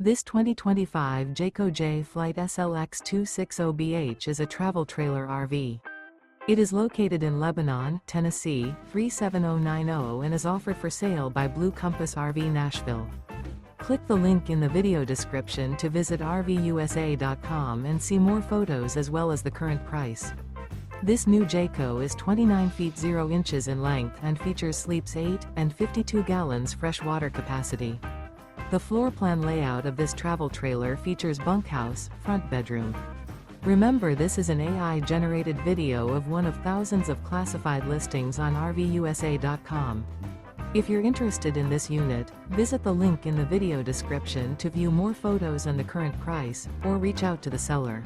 This 2025 Jayco Jay Flight SLX 260BH is a travel trailer RV. It is located in Lebanon, Tennessee, 37090 and is offered for sale by Blue Compass RV Nashville. Click the link in the video description to visit RVUSA.com and see more photos as well as the current price. This new Jayco is 29 feet 0 inches in length and features sleeps 8 and 52 gallons fresh water capacity. The floor plan layout of this travel trailer features bunkhouse, front bedroom. Remember, this is an AI-generated video of one of thousands of classified listings on RVUSA.com. If you're interested in this unit, visit the link in the video description to view more photos and the current price, or reach out to the seller.